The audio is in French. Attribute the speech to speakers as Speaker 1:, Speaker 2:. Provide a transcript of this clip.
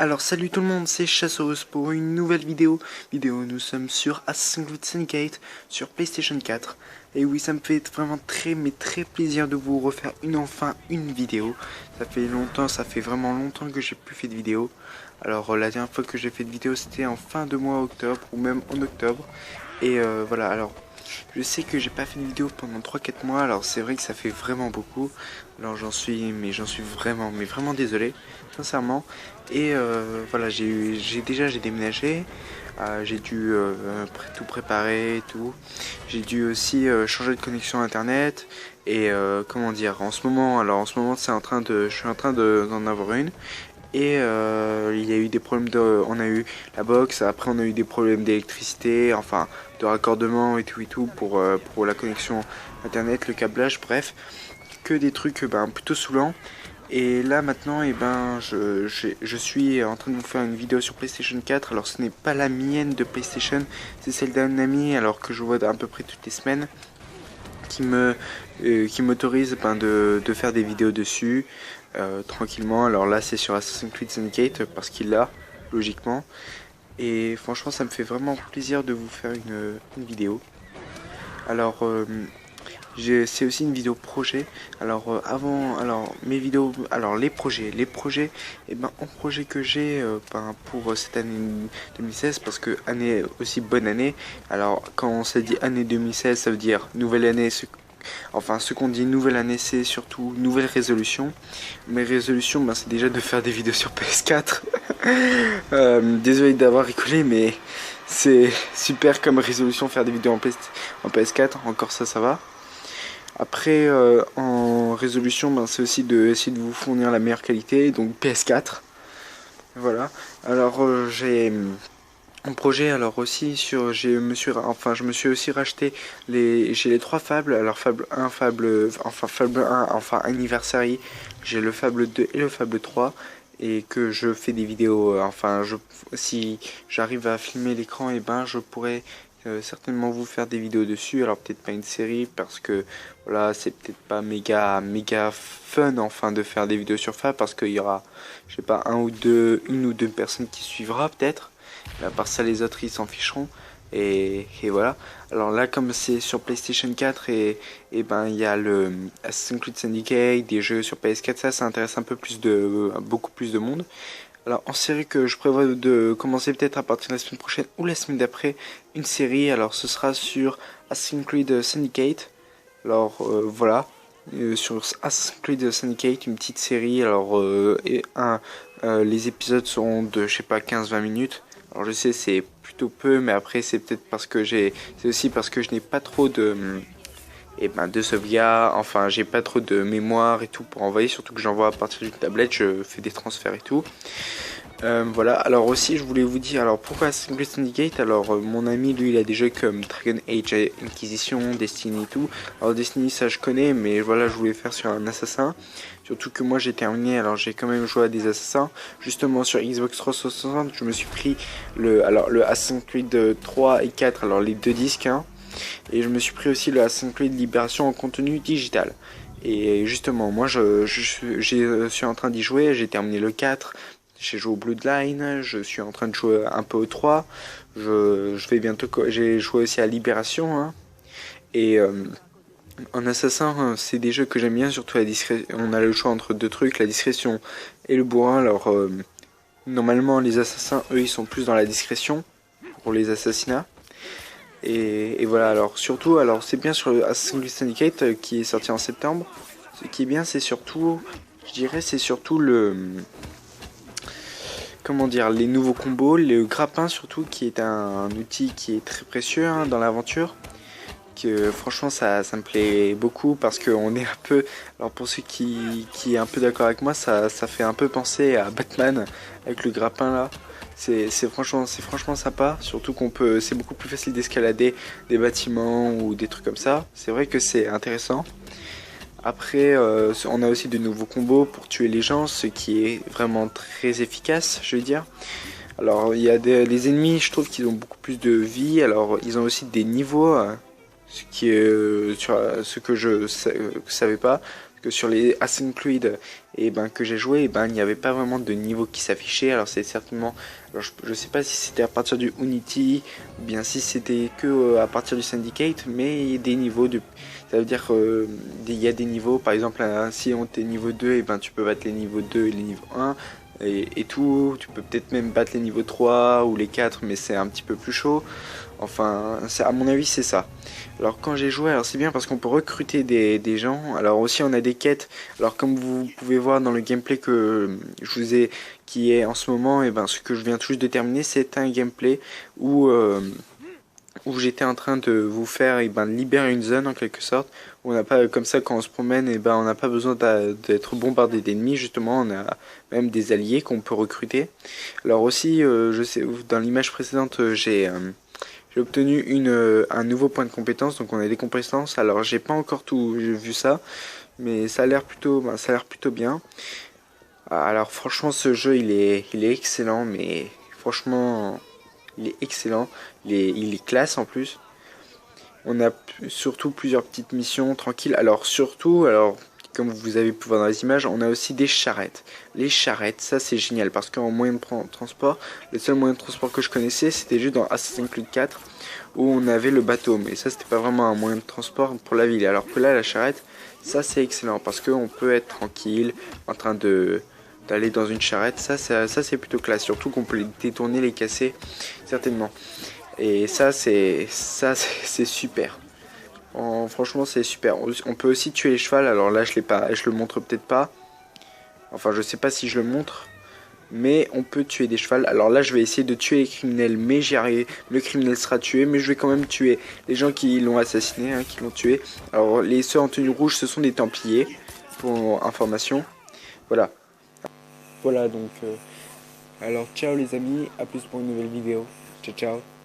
Speaker 1: Alors salut tout le monde, c'est Chassos pour une nouvelle vidéo. Nous sommes sur Assassin's Creed Syndicate sur PlayStation 4. Et oui, ça me fait vraiment très plaisir de vous refaire enfin une vidéo. Ça fait vraiment longtemps que j'ai plus fait de vidéo. Alors la dernière fois que j'ai fait de vidéo c'était en fin de mois octobre ou même en octobre. Et voilà, alors je sais que j'ai pas fait de vidéo pendant 3-4 mois, alors c'est vrai que ça fait vraiment beaucoup. Alors j'en suis vraiment désolé, sincèrement. Et voilà, j'ai déménagé, j'ai dû tout préparer et tout. J'ai dû aussi changer de connexion internet. Et comment dire, en ce moment je suis en train d'en avoir une. Et il y a eu des problèmes on a eu la box, après on a eu des problèmes d'électricité, enfin de raccordement et tout pour la connexion internet, le câblage, bref, que des trucs plutôt saoulants. Et là maintenant je suis en train de vous faire une vidéo sur PlayStation 4. Alors ce n'est pas la mienne de PlayStation, c'est celle d'un ami alors que je vois à peu près toutes les semaines qui m'autorise de faire des vidéos dessus tranquillement. Alors là c'est sur Assassin's Creed Syndicate parce qu'il l'a logiquement, et franchement ça me fait vraiment plaisir de vous faire une vidéo. Alors c'est aussi une vidéo projet. Alors mes vidéos, alors les projets, et un projet que j'ai pour cette année 2016, parce que année aussi bonne année. Alors quand on s'est dit année 2016, ça veut dire nouvelle année. Ce qu'on dit nouvelle année, c'est surtout nouvelle résolution. Mes résolutions, c'est déjà de faire des vidéos sur PS4. Désolé d'avoir rigolé, mais c'est super comme résolution, faire des vidéos en PS4. Encore ça va. Après, en résolution, c'est aussi essayer de vous fournir la meilleure qualité, donc PS4. Voilà. Alors j'ai un projet, alors aussi je me suis aussi racheté j'ai les 3 fables. Alors fable 1, fable 1, enfin Anniversary, j'ai le fable 2 et le fable 3, et que je fais des vidéos, si j'arrive à filmer l'écran, et je pourrais certainement vous faire des vidéos dessus. Alors peut-être pas une série parce que voilà, c'est peut-être pas méga fun de faire des vidéos sur Fab, parce qu'il y aura, je sais pas, une ou deux personnes qui suivra peut-être. Mais à part ça, les autres ils s'en ficheront. Et voilà. Alors là, comme c'est sur PlayStation 4, il y a le Assassin's Creed Syndicate, des jeux sur PS4, ça intéresse beaucoup plus de monde. Alors en série que je prévois de commencer peut-être à partir de la semaine prochaine ou la semaine d'après, une série, alors ce sera sur Assassin's Creed Syndicate. Alors voilà, sur Assassin's Creed Syndicate, une petite série. Alors les épisodes seront de, je sais pas, 15-20 minutes. Alors je sais, c'est plutôt peu, mais après c'est peut-être c'est aussi parce que je n'ai pas trop de sauvegarde, j'ai pas trop de mémoire et tout pour envoyer, surtout que j'envoie à partir d'une tablette, je fais des transferts et tout. Voilà, alors aussi je voulais vous dire, alors pourquoi Assassin's Creed Syndicate. Alors mon ami lui il a des jeux comme Dragon Age Inquisition, Destiny et tout. Alors Destiny ça je connais, mais voilà, je voulais faire sur un assassin. Surtout que moi j'ai terminé, alors j'ai quand même joué à des assassins. Justement sur Xbox 360 je me suis pris le Assassin's Creed 3 et 4, alors les deux disques, hein. Et je me suis pris aussi le Assassin's Creed Libération en contenu digital. Et justement moi je suis en train d'y jouer, j'ai terminé le 4. J'ai joué au Bloodline, je suis en train de jouer un peu au 3. Je vais bientôt. J'ai joué aussi à Libération, hein. Et en assassin, c'est des jeux que j'aime bien, surtout la discrétion. On a le choix entre deux trucs, la discrétion et le bourrin. Alors normalement les assassins, eux, ils sont plus dans la discrétion pour les assassinats. Et voilà, alors surtout, alors c'est bien sur le Assassin's Creed Syndicate qui est sorti en septembre. Ce qui est bien, c'est surtout, je dirais, c'est surtout les nouveaux combos, le grappin surtout, qui est un outil qui est très précieux, hein, dans l'aventure. Que franchement ça me plaît beaucoup, parce qu'on est un peu, alors pour ceux qui est un peu d'accord avec moi, ça fait un peu penser à Batman avec le grappin là. C'est franchement sympa, surtout c'est beaucoup plus facile d'escalader des bâtiments ou des trucs comme ça. C'est vrai que c'est intéressant. Après, on a aussi de nouveaux combos pour tuer les gens, ce qui est vraiment très efficace, je veux dire. Alors, il y a les ennemis, je trouve qu'ils ont beaucoup plus de vie. Alors, ils ont aussi des niveaux, ce qui est ce que je savais pas. que sur les Assassin's Creed que j'ai joué, il n'y avait pas vraiment de niveau qui s'affichait. Alors c'est certainement, alors je sais pas si c'était à partir du Unity ou bien si c'était que à partir du Syndicate, mais il y a des niveaux de, ça veut dire il y a des niveaux. Par exemple, si on est niveau 2, tu peux battre les niveaux 2 et les niveaux 1 et tout. Tu peux peut-être même battre les niveaux 3 ou les 4, mais c'est un petit peu plus chaud. Enfin, à mon avis, c'est ça. Alors quand j'ai joué, alors c'est bien parce qu'on peut recruter des gens. Alors aussi on a des quêtes. Alors comme vous pouvez voir dans le gameplay que je vous ai, qui est en ce moment, ce que je viens tout juste de terminer, c'est un gameplay où j'étais en train de vous faire libérer une zone en quelque sorte. On n'a pas, comme ça quand on se promène, on n'a pas besoin d'être bombardé d'ennemis. Justement, on a même des alliés qu'on peut recruter. Alors aussi, je sais, dans l'image précédente, j'ai obtenu un nouveau point de compétence, donc on a des compétences. Alors j'ai pas encore tout vu ça, mais ça a l'air plutôt bien. Alors franchement ce jeu il est excellent, mais franchement il est excellent, il est classe en plus. On a surtout plusieurs petites missions tranquilles. Alors surtout, comme vous avez pu voir dans les images, on a aussi des charrettes. Les charrettes, ça c'est génial parce qu'en moyen de transport, le seul moyen de transport que je connaissais c'était juste dans Assassin's Creed 4 où on avait le bateau, mais ça c'était pas vraiment un moyen de transport pour la ville. Alors que là la charrette, ça c'est excellent parce qu'on peut être tranquille en train d'aller dans une charrette. Ça c'est plutôt classe, surtout qu'on peut les détourner, les casser certainement. Et ça c'est super. Franchement c'est super. On peut aussi tuer les chevals. Alors là je le montre peut-être pas. Enfin je sais pas si je le montre. Mais on peut tuer des chevals. Alors là je vais essayer de tuer les criminels, mais j'y arrive. Le criminel sera tué, mais je vais quand même tuer les gens qui l'ont assassiné, qui l'ont tué. Alors ceux en tenue rouge, ce sont des templiers, pour information. Voilà. Voilà donc. Alors ciao les amis, à plus pour une nouvelle vidéo. Ciao ciao.